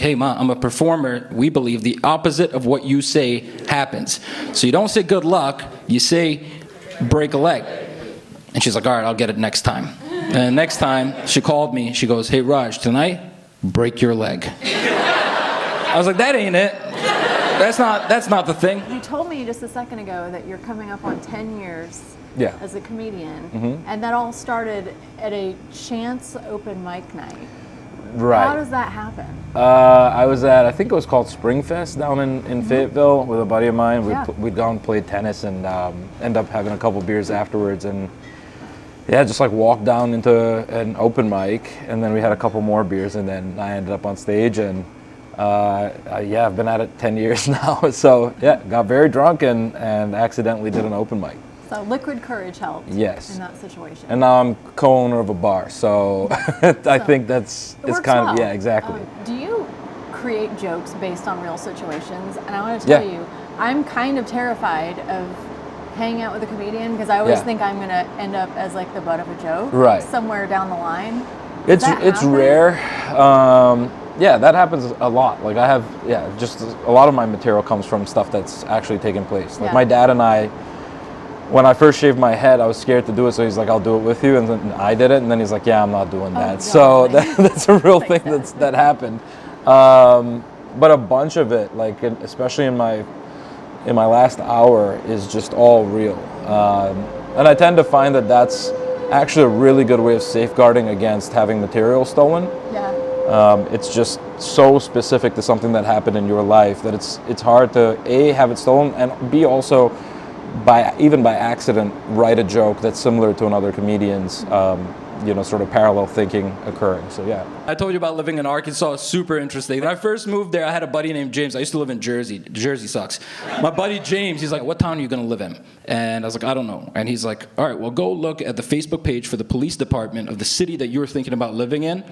hey, Ma, I'm a performer. We believe the opposite of what you say happens. So you don't say good luck, you say break a leg. And she's like, all right, I'll get it next time. And next time, she called me. She goes, hey, Raj, tonight, break your leg. I was like, that ain't it. That's not the thing. You told me just a second ago that you're coming up on 10 years as a comedian, and that all started at a chance open mic night. Right. How does that happen? I was at, I think it was called Springfest down in Fayetteville with a buddy of mine. We'd gone and played tennis and end up having a couple beers afterwards, and just like walked down into an open mic, and then we had a couple more beers, and then I ended up on stage, and I've been at it 10 years now. So got very drunk and accidentally did an open mic. So liquid courage helped. Yes. In that situation. And now I'm co-owner of a bar, so I think it's kind of exactly. Do you create jokes based on real situations? And I want to tell you, I'm kind of terrified of hanging out with a comedian because I always think I'm going to end up as like the butt of a joke somewhere down the line. It's rare. That happens a lot. Like I have, just a lot of my material comes from stuff that's actually taken place. Like my dad and I, when I first shaved my head, I was scared to do it, so he's like, I'll do it with you, and then I did it, and then he's like, yeah, I'm not doing that. So that's a real thing that happened. But a bunch of it, like especially in my last hour, is just all real. And I tend to find that that's actually a really good way of safeguarding against having material stolen. It's just so specific to something that happened in your life that it's hard to A, have it stolen, and B, also even by accident write a joke that's similar to another comedian's sort of parallel thinking occurring. So I told you about living in Arkansas. It's super interesting. When I first moved there, I had a buddy named James. I used to live in Jersey. Jersey sucks. My buddy James, he's like, what town are you going to live in? And I was like, I don't know. And he's like, all right, well, go look at the Facebook page for the police department of the city that you were thinking about living in,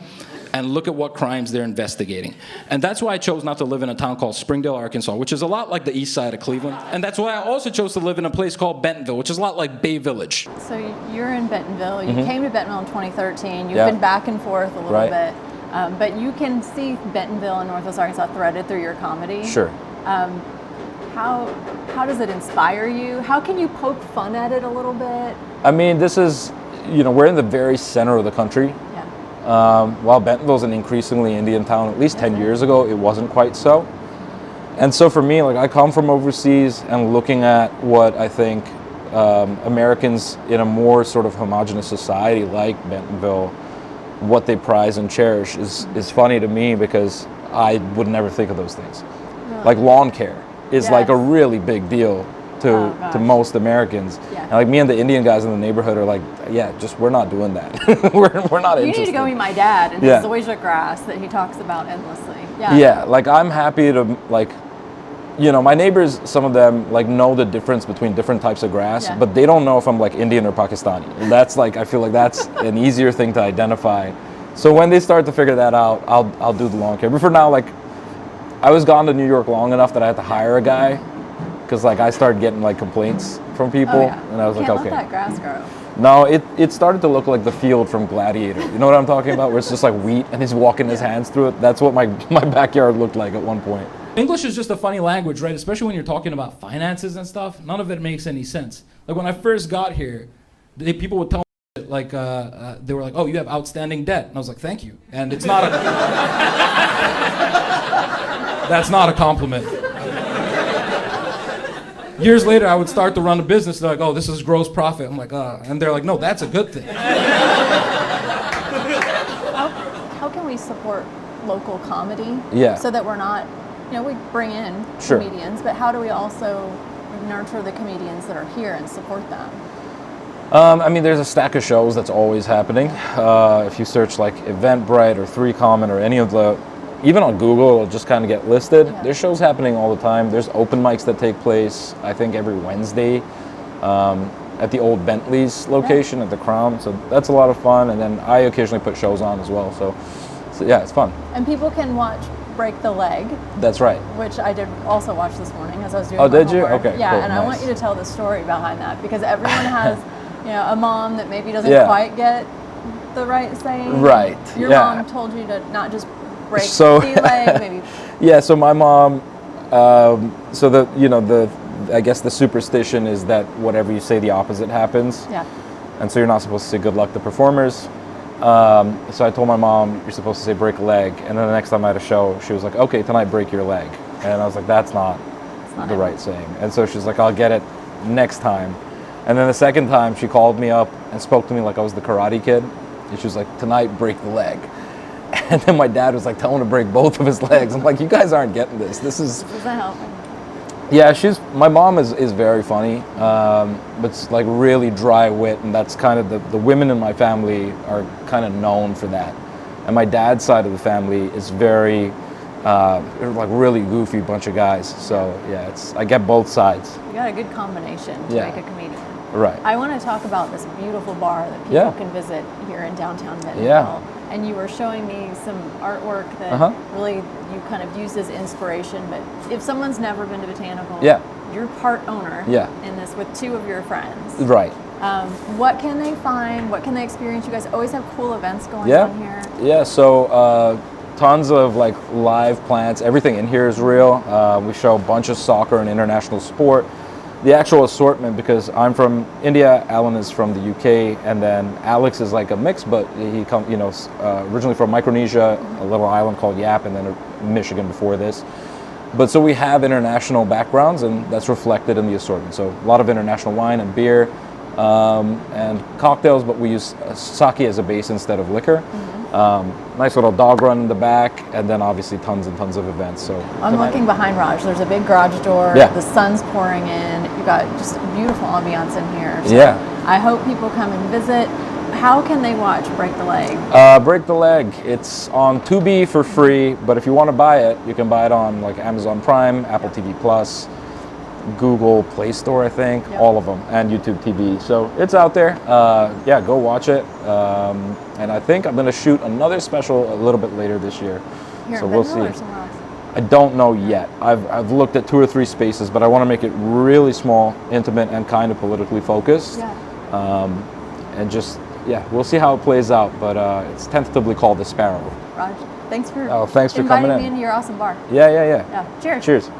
and look at what crimes they're investigating. And that's why I chose not to live in a town called Springdale, Arkansas, which is a lot like the east side of Cleveland. And that's why I also chose to live in a place called Bentonville, which is a lot like Bay Village. So you're in Bentonville. You came to Bentonville in 2013. You've been back and forth a little bit. But you can see Bentonville and Northwest Arkansas threaded through your comedy. Sure. How does it inspire you? How can you poke fun at it a little bit? I mean, this is, we're in the very center of the country. While Bentonville's an increasingly Indian town, at least 10 years ago, it wasn't quite so. And so for me, like I come from overseas, and looking at what I think Americans in a more sort of homogenous society like Bentonville, what they prize and cherish is funny to me, because I would never think of those things. Really? Like lawn care is like a really big deal to most Americans. And like me and the Indian guys in the neighborhood are like, we're not doing that. we're not interested. You need to go meet my dad and his zoysia grass that he talks about endlessly. Like I'm happy to my neighbors, some of them like know the difference between different types of grass, but they don't know if I'm like Indian or Pakistani. And that's like, I feel like that's an easier thing to identify. So when they start to figure that out, I'll do the lawn care. But for now, like I was gone to New York long enough that I had to hire a guy, because like I started getting like complaints from people, and I was like, okay. Let that grass grow. No, it started to look like the field from Gladiator. You know what I'm talking about? Where it's just like wheat, and he's walking his hands through it. That's what my backyard looked like at one point. English is just a funny language, right? Especially when you're talking about finances and stuff. None of it makes any sense. Like when I first got here, people would tell me, like, they were like, oh, you have outstanding debt. And I was like, thank you. And it's not that's not a compliment. Years later, I would start to run a business. They're like, oh, this is gross profit. I'm like, and they're like, no, that's a good thing. How can we support local comedy? So that we're not, we bring in comedians, but how do we also nurture the comedians that are here and support them? I mean, there's a stack of shows that's always happening. If you search like Eventbrite or 3Common or any of the, even on Google, it'll just kind of get listed. There's shows happening all the time. There's open mics that take place, I think, every Wednesday at the old Bentley's location at the Crown. So that's a lot of fun. And then I occasionally put shows on as well. So it's fun. And people can watch Break the Leg. That's right. Which I did also watch this morning as I was doing my homework. Did you? Okay, yeah, cool, and nice. I want you to tell the story behind that, because everyone has, a mom that maybe doesn't quite get the right saying. Right. Your mom told you to not just break the leg, maybe Yeah, so my mom, so I guess the superstition is that whatever you say, the opposite happens. Yeah. And so you're not supposed to say good luck to performers. So I told my mom, you're supposed to say break a leg. And then the next time I had a show, she was like, okay, tonight break your leg. And I was like, that's not the right saying. And so she's like, I'll get it next time. And then the second time she called me up and spoke to me like I was the Karate Kid. And she was like, tonight break the leg. And then my dad was like, tell him to break both of his legs. I'm like, you guys aren't getting this. This isn't helping. Yeah, my mom is very funny, but it's like really dry wit, and that's kind of the women in my family are kind of known for that. And my dad's side of the family is very, like really goofy bunch of guys. So yeah, I get both sides. You got a good combination to make a comedian. Right. I want to talk about this beautiful bar that people can visit here in downtown Bentonville. Yeah. And you were showing me some artwork that really you kind of used as inspiration. But if someone's never been to Botanical, you're part owner in this with two of your friends. Right. What can they find? What can they experience? You guys always have cool events going on here. Yeah, so tons of like live plants. Everything in here is real. We show a bunch of soccer and international sport. The actual assortment, because I'm from India, Alan is from the UK, and then Alex is like a mix, but he originally from Micronesia, a little island called Yap, and then Michigan before this. But so we have international backgrounds, and that's reflected in the assortment. So a lot of international wine and beer and cocktails, but we use sake as a base instead of liquor. Nice little dog run in the back, and then obviously tons and tons of events. So I'm looking behind Raj. There's a big garage door. Yeah. The sun's pouring in. You've got just beautiful ambiance in here. So yeah. I hope people come and visit. How can they watch Break the Leg? Break the Leg. It's on Tubi for free, but if you want to buy it, you can buy it on like Amazon Prime, Apple TV Plus, Google Play Store, I think, all of them, and YouTube TV. So it's out there. Yeah, go watch it. And I think I'm going to shoot another special a little bit later this year. Here So in we'll Bentonville see. or somewhere else? I don't know yet. I've looked at 2 or 3 spaces, but I want to make it really small, intimate, and kind of politically focused. Yeah. And just, we'll see how it plays out. But it's tentatively called the Sparrow. Raj, thanks for Thanks for coming in. inviting me into your awesome bar. Yeah. Cheers. Cheers.